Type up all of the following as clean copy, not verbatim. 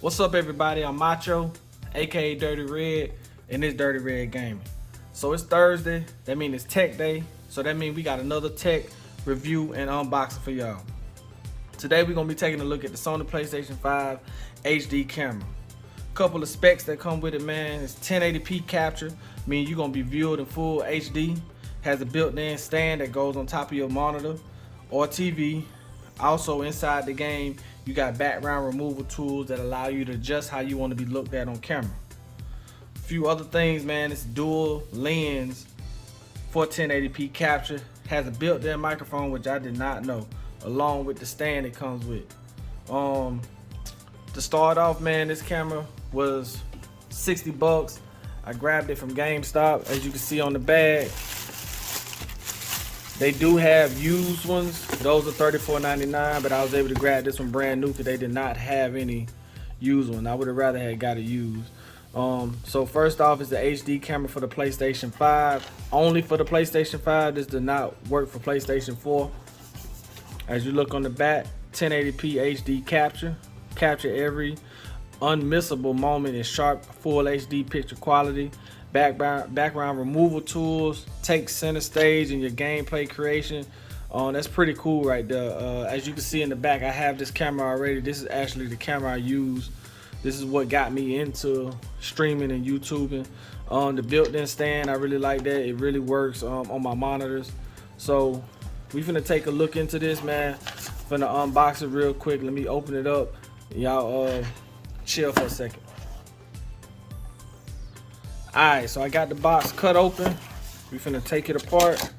What's up, everybody? I'm Macho, aka Dirty Red, and it's Dirty Red Gaming. So it's Thursday, that means it's tech day, so that means we got another tech review and unboxing for y'all. Today we're gonna be taking a look at the Sony PlayStation 5 HD camera. Couple of specs that come with it, man. It's 1080p capture, meaning you're gonna be viewed in full HD. Has a built-in stand that goes on top of your monitor or TV. Also inside the game, you got background removal tools that allow you to adjust how you want to be looked at on camera. A few other things, man. It's dual lens for 1080p capture. Has a built-in microphone, which I did not know, along with the stand it comes with. To start off, man, this camera was 60 bucks. I grabbed it from GameStop. As you can see on the bag, they do have used ones. Those are $34.99, but I was able to grab this one brand new because they did not have any used one. I would have rather had got it used. So first off is the HD camera for the PlayStation 5. Only for the PlayStation 5. This did not work for PlayStation 4. As you look on the back, 1080p HD capture. Capture every unmissable moment in sharp full HD picture quality. Background removal tools take center stage in your gameplay creation. That's pretty cool right there. As you can see in the back, I have this camera already. This is actually the camera I use. This is what got me into streaming and YouTubing. The built-in stand, I really like that. It really works on my monitors. So we finna take a look into this, man. Finna unbox it real quick. Let me open it up. Y'all chill for a second. Alright, so I got the box cut open. We finna take it apart.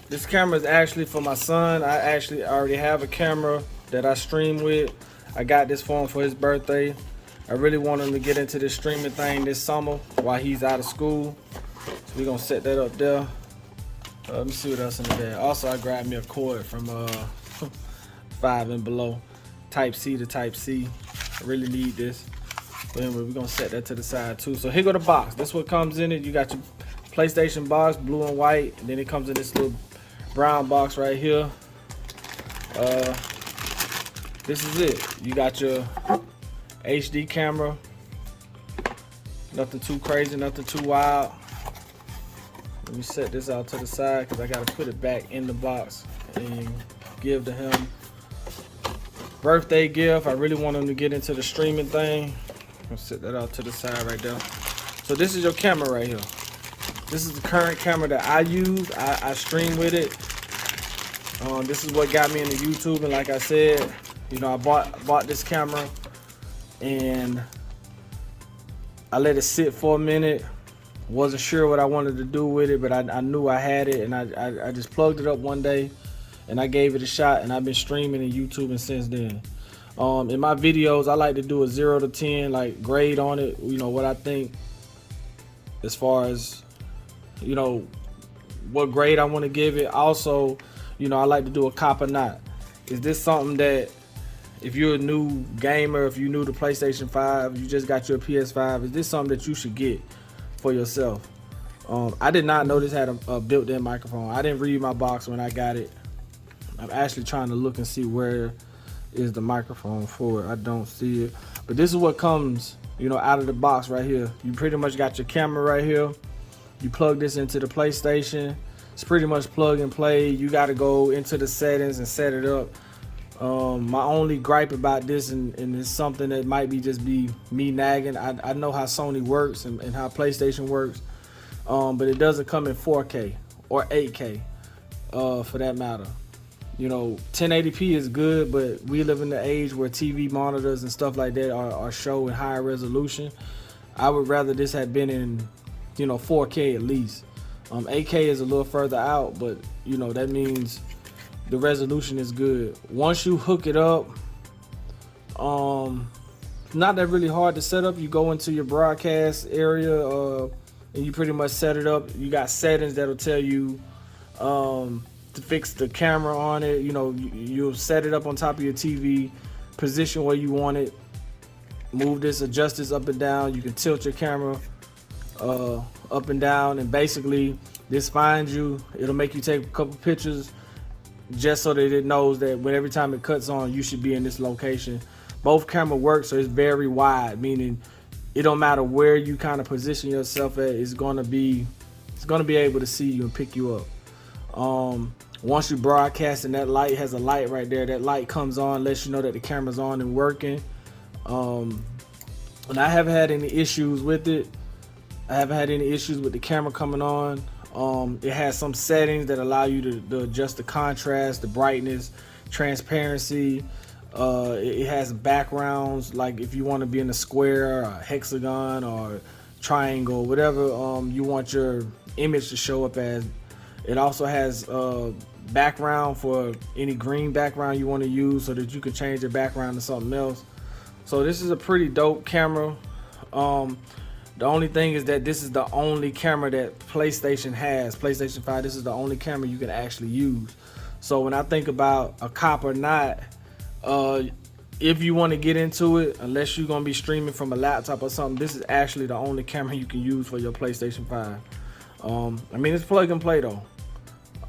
This camera is actually for my son. I actually already have a camera that I stream with. I got this for him for his birthday. I really want him to get into this streaming thing this summer while he's out of school. So we're gonna set that up there. Let me see what else in the bag. Also, I grabbed me a cord from 5 and below. Type C to Type C. I really need this. But anyway, we're gonna set that to the side too. So here go the box. This what comes in it. You got your PlayStation box, blue and white, and then it comes in this little brown box right here. This is it. You got your HD camera. Nothing too crazy, nothing too wild. Let me set this out to the side because I gotta put it back in the box and give to him. Birthday gift. I really want him to get into the streaming thing. I'll set that out to the side right there. So this is your camera right here. This is the current camera that I use. I stream with it. This is what got me into YouTube, and like I said, you know, I bought this camera and I let it sit for a minute. Wasn't sure what I wanted to do with it, but I knew I had it, and I just plugged it up one day and I gave it a shot, and I've been streaming and YouTubing since then. In my videos, I like to do a 0 to 10, like grade on it, you know, what I think as far as, you know, what grade I want to give it. Also, you know, I like to do a cop or not. Is this something that, if you're a new gamer, if you're new to PlayStation 5, you just got your PS5, is this something that you should get for yourself? I did not know this had a built-in microphone. I didn't read my box when I got it. I'm actually trying to look and see where is the microphone for it. I don't see it, but this is what comes, you know, out of the box right here. You pretty much got your camera right here. You plug this into the PlayStation. It's pretty much plug and play. You got to go into the settings and set it up. My only gripe about this, and it's something that might just be me nagging. I know how Sony works and how PlayStation works, but it doesn't come in 4K or 8K for that matter. You know, 1080p is good, but we live in the age where TV monitors and stuff like that are showing higher resolution. I would rather this had been in, you know, 4K at least. 8K is a little further out, but you know, that means the resolution is good. Once you hook it up, not that really hard to set up. You go into your broadcast area and you pretty much set it up. You got settings that'll tell you to fix the camera on it. You know, you'll set it up on top of your TV, position where you want it, move this, adjust this up and down. You can tilt your camera up and down, and basically this finds you. It'll make you take a couple pictures just so that it knows that when every time it cuts on, you should be in this location. both camera work, so it's very wide, meaning it don't matter where you kind of position yourself at, it's gonna be able to see you and pick you up. Once you broadcast and that light has a light right there, that light comes on, lets you know that the camera's on and working. And I haven't had any issues with it. I haven't had any issues with the camera coming on. It has some settings that allow you to adjust the contrast, the brightness, transparency. It has backgrounds, like if you want to be in a square, a hexagon, or triangle, whatever you want your image to show up as. It also has background for any green background you want to use, so that you can change your background to something else. So this is a pretty dope camera. The only thing is that this is the only camera that PlayStation has. PlayStation 5, this is the only camera you can actually use. So when I think about a cop or not, if you want to get into it, unless you're going to be streaming from a laptop or something, this is actually the only camera you can use for your PlayStation 5. I mean, it's plug and play though.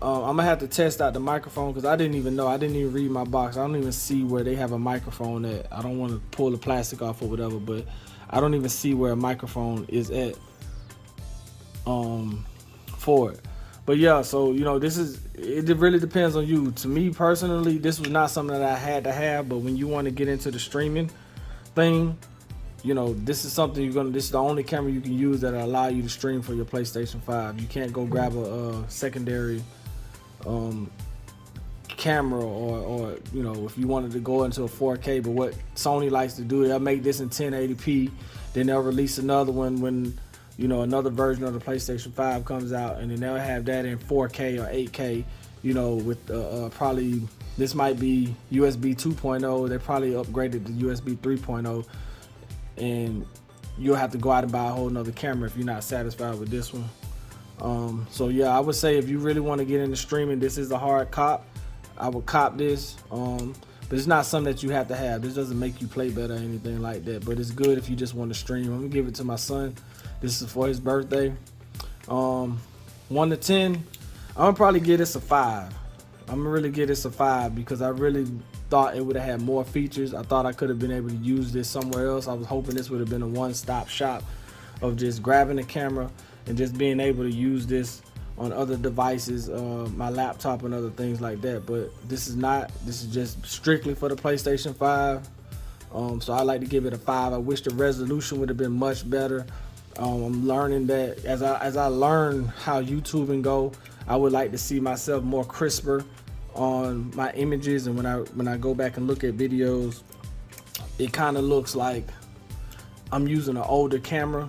I'm gonna have to test out the microphone, because I didn't even know. I didn't even read my box. I don't even see where they have a microphone at. I don't want to pull the plastic off or whatever, but I don't even see where a microphone is at for it. But yeah, so you know, it really depends on you. To me personally, this was not something that I had to have, but when you want to get into the streaming thing, you know, this is something this is the only camera you can use that will allow you to stream for your PlayStation 5. You can't go grab a secondary camera, or you know, if you wanted to go into a 4K. But what Sony likes to do, they'll make this in 1080p, then they'll release another one when, you know, another version of the PlayStation 5 comes out, and then they'll have that in 4K or 8K, you know, with probably, this might be USB 2.0. They probably upgraded to USB 3.0, and you'll have to go out and buy a whole nother camera if you're not satisfied with this one. So yeah, I would say if you really want to get into streaming, this is a hard cop. I would cop this, but it's not something that you have to have. This doesn't make you play better or anything like that, but it's good if you just want to stream. I'm gonna give it to my son. This is for his birthday. 1 to 10, I'm gonna probably give this a 5. I'm gonna really give this a 5, because I really thought it would have had more features. I thought I could have been able to use this somewhere else. I was hoping this would have been a one-stop shop of just grabbing the camera and just being able to use this on other devices, my laptop and other things like that. But this is not. This is just strictly for the PlayStation 5. So I like to give it a 5. I wish the resolution would have been much better. I'm learning that as I learn how YouTubing go, I would like to see myself more crisper on my images, and when I go back and look at videos, it kind of looks like I'm using an older camera.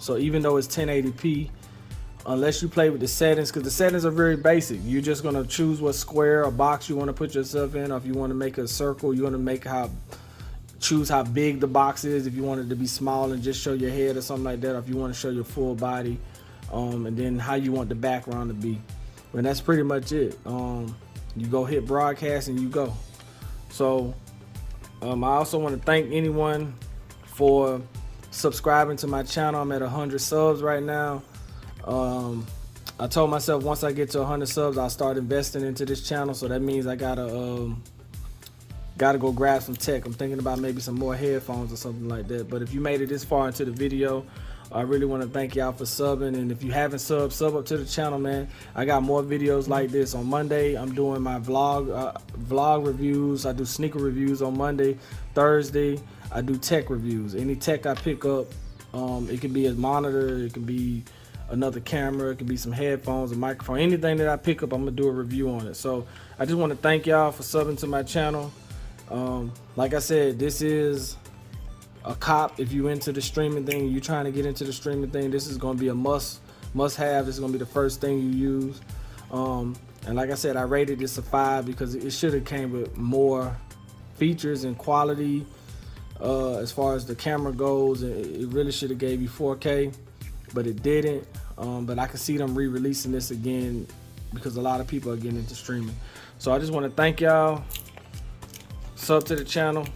So even though it's 1080p, unless you play with the settings, because the settings are very basic, you're just going to choose what square or box you want to put yourself in, or if you want to make a circle, you want to choose how big the box is, if you want it to be small and just show your head or something like that, or if you want to show your full body, and then how you want the background to be. And that's pretty much it. You go hit broadcast and you go. So I also want to thank anyone for subscribing to my channel. I'm at 100 subs right now. I told myself once I get to 100 subs, I'll start investing into this channel. So that means I gotta go grab some tech. I'm thinking about maybe some more headphones or something like that. But if you made it this far into the video, I really want to thank y'all for subbing. And if you haven't subbed, sub up to the channel, man. I got more videos like this. On Monday, I'm doing my vlog reviews. I do sneaker reviews on Monday. Thursday, I do tech reviews. Any tech I pick up, it can be a monitor, it can be another camera, it can be some headphones, a microphone, anything that I pick up, I'm gonna do a review on it. So I just want to thank y'all for subbing to my channel. Like I said, this is a cop. If you into the streaming thing, you trying to get into the streaming thing, this is going to be a must have. This is going to be the first thing you use. And like I said, I rated this a 5 because it should have came with more features and quality as far as the camera goes. It really should have gave you 4K, but it didn't. But I can see them re-releasing this again because a lot of people are getting into streaming. So I just want to thank y'all. Sub to the channel.